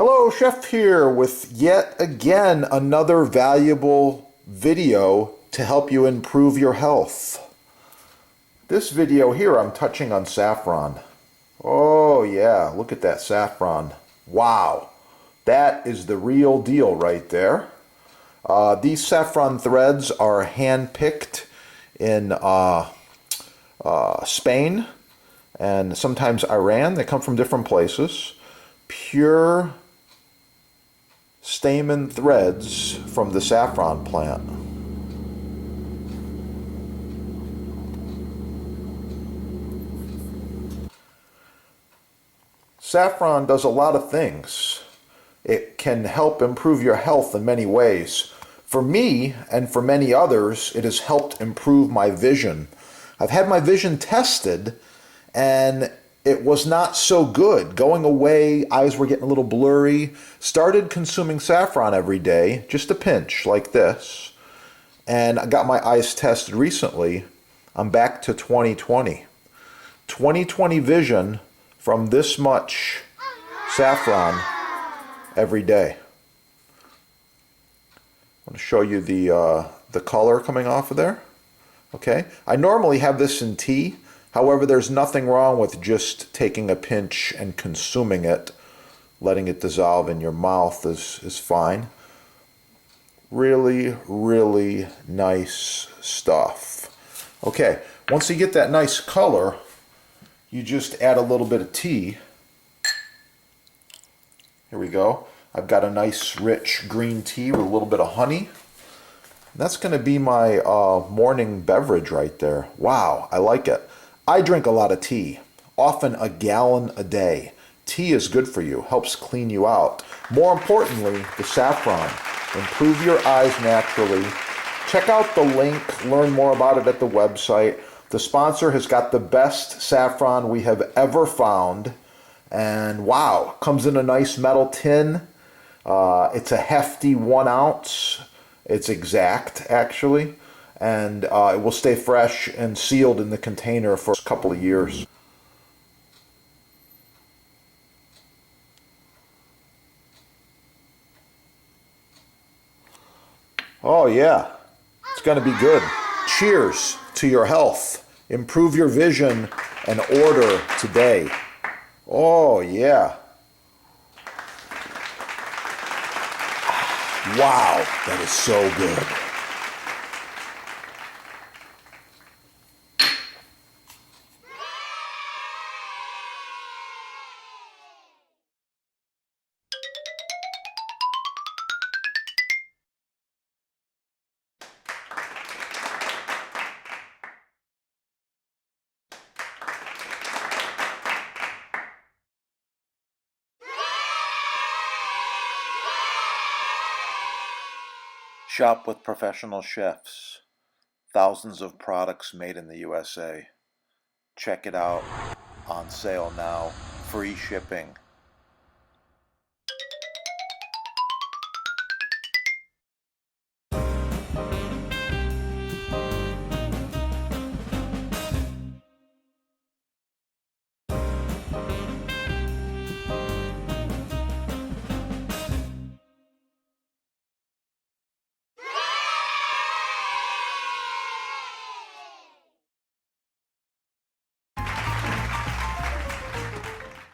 Hello, Chef here with yet again another valuable video to help you improve your health. This video here I'm touching on saffron. Oh yeah, look at that saffron. Wow, that is the real deal right there. These saffron threads are hand-picked in Spain and sometimes Iran. They come from different places. Pure stamen threads from the saffron plant. Saffron does a lot of things. It can help improve your health in many ways. For me and for many others, it has helped improve my vision. I've had my vision tested and it was not so good. Going away, eyes were getting a little blurry. Started consuming saffron every day, just a pinch like this. And I got my eyes tested recently. I'm back to 20/20. 20/20 vision from this much saffron every day. I'm going to show you the color coming off of there. Okay, I normally have this in tea. However, there's nothing wrong with just taking a pinch and consuming it. Letting it dissolve in your mouth is fine. Really, really nice stuff. Okay, once you get that nice color, you just add a little bit of tea. Here we go. I've got a nice rich green tea with a little bit of honey. That's going to be my morning beverage right there. Wow, I like it. I drink a lot of tea, often a gallon a day. Tea is good for you, helps clean you out. More importantly, the saffron. Improve your eyes naturally. Check out the link, learn more about it at the website. The sponsor has got the best saffron we have ever found. And wow, comes in a nice metal tin. It's a hefty 1 ounce. It's exact, actually. And it will stay fresh and sealed in the container for a couple of years. Oh yeah, it's going to be good. Cheers to your health. Improve your vision and order today. Oh yeah. Wow, that is so good. Shop with professional chefs. Thousands of products made in the USA. Check it out. On sale now. Free shipping.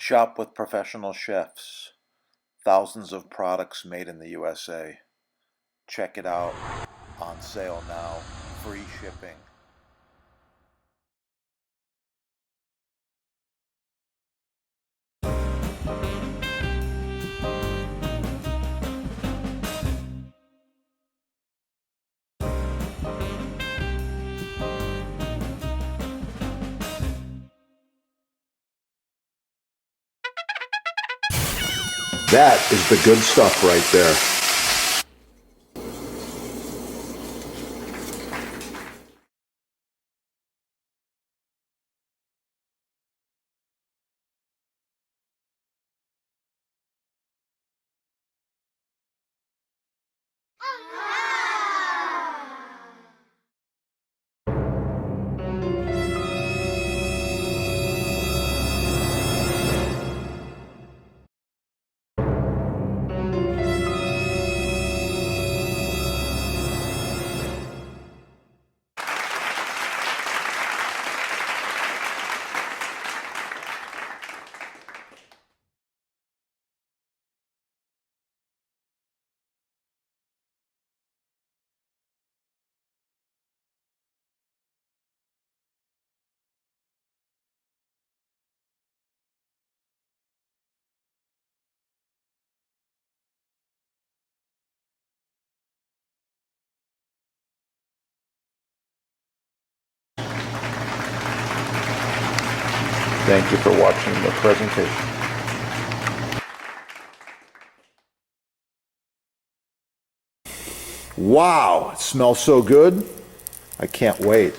Shop with professional chefs. Thousands of products made in the USA. Check it out. On sale now. Free shipping. That is the good stuff right there. Thank you for watching the presentation. Wow, it smells so good. I can't wait.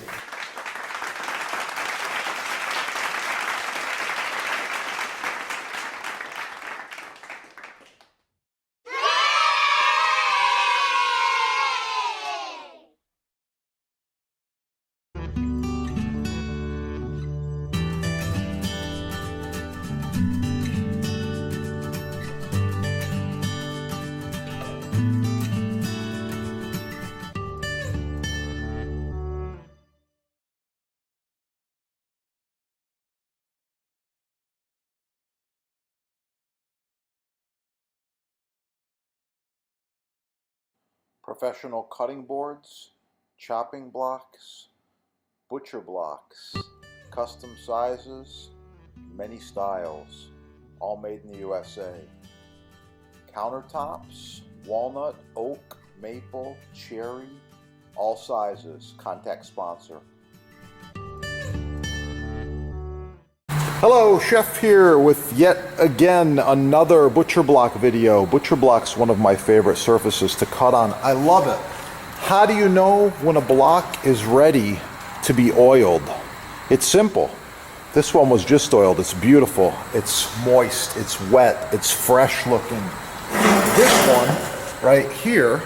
Professional cutting boards, chopping blocks, butcher blocks, custom sizes, many styles, all made in the USA. Countertops, walnut, oak, maple, cherry, all sizes. Contact sponsor. Hello, Chef here with yet again another butcher block video. Butcher block's one of my favorite surfaces to cut on. I love it. How do you know when a block is ready to be oiled? It's simple. This one was just oiled. It's beautiful. It's moist. It's wet. It's fresh looking. This one right here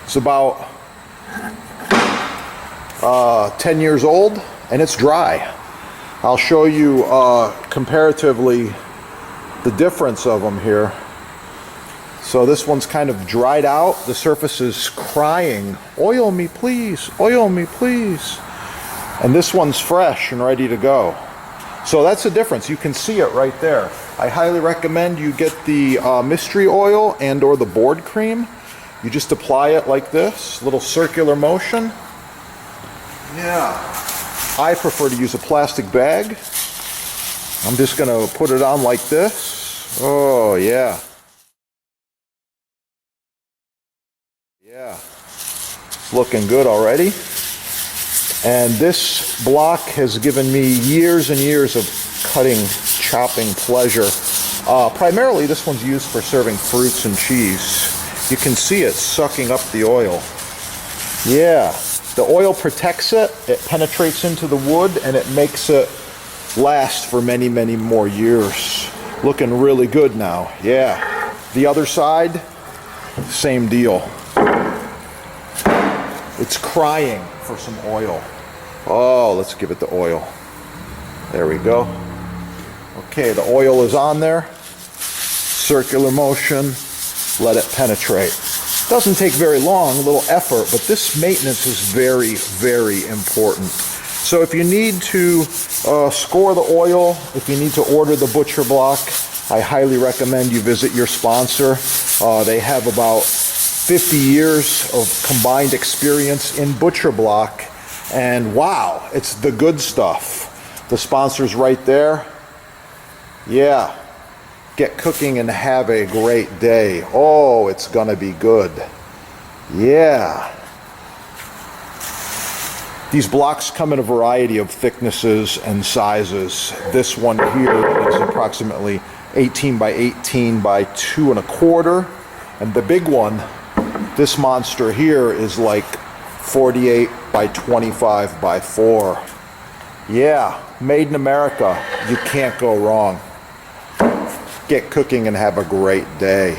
is about 10 years old. And it's dry. I'll show you comparatively the difference of them here. So this one's kind of dried out. The surface is crying, oil me please, oil me please. And this one's fresh and ready to go. So that's the difference. You can see it right there. I highly recommend you get the mystery oil and or the board cream. You just apply it like this, little circular motion. Yeah. I prefer to use a plastic bag. I'm just going to put it on like this. Oh, yeah. Yeah. It's looking good already. And this block has given me years and years of cutting, chopping pleasure. Primarily, this one's used for serving fruits and cheese. You can see it sucking up the oil. Yeah. The oil protects it, it penetrates into the wood, and it makes it last for many, many more years. Looking really good now, yeah. The other side, same deal. It's crying for some oil. Oh, let's give it the oil. There we go. Okay, the oil is on there. Circular motion, let it penetrate. Doesn't take very long, a little effort, but this maintenance is very, very important. So if you need to score the oil, if you need to order the butcher block, I highly recommend you visit your sponsor. They have about 50 years of combined experience in butcher block, and wow, it's the good stuff. The sponsor's right there. Yeah. Get cooking and have a great day. Oh, it's gonna be good. Yeah. These blocks come in a variety of thicknesses and sizes. This one here is approximately 18 by 18 by 2 1/4. And the big one, this monster here, is like 48 by 25 by 4. Yeah, made in America. You can't go wrong. Get cooking and have a great day.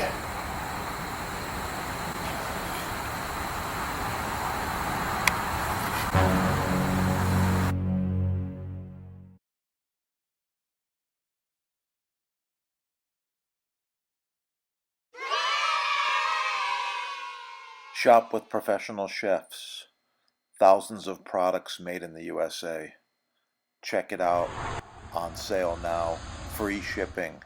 Shop with professional chefs. Thousands of products made in the USA. Check it out. On sale now. Free shipping.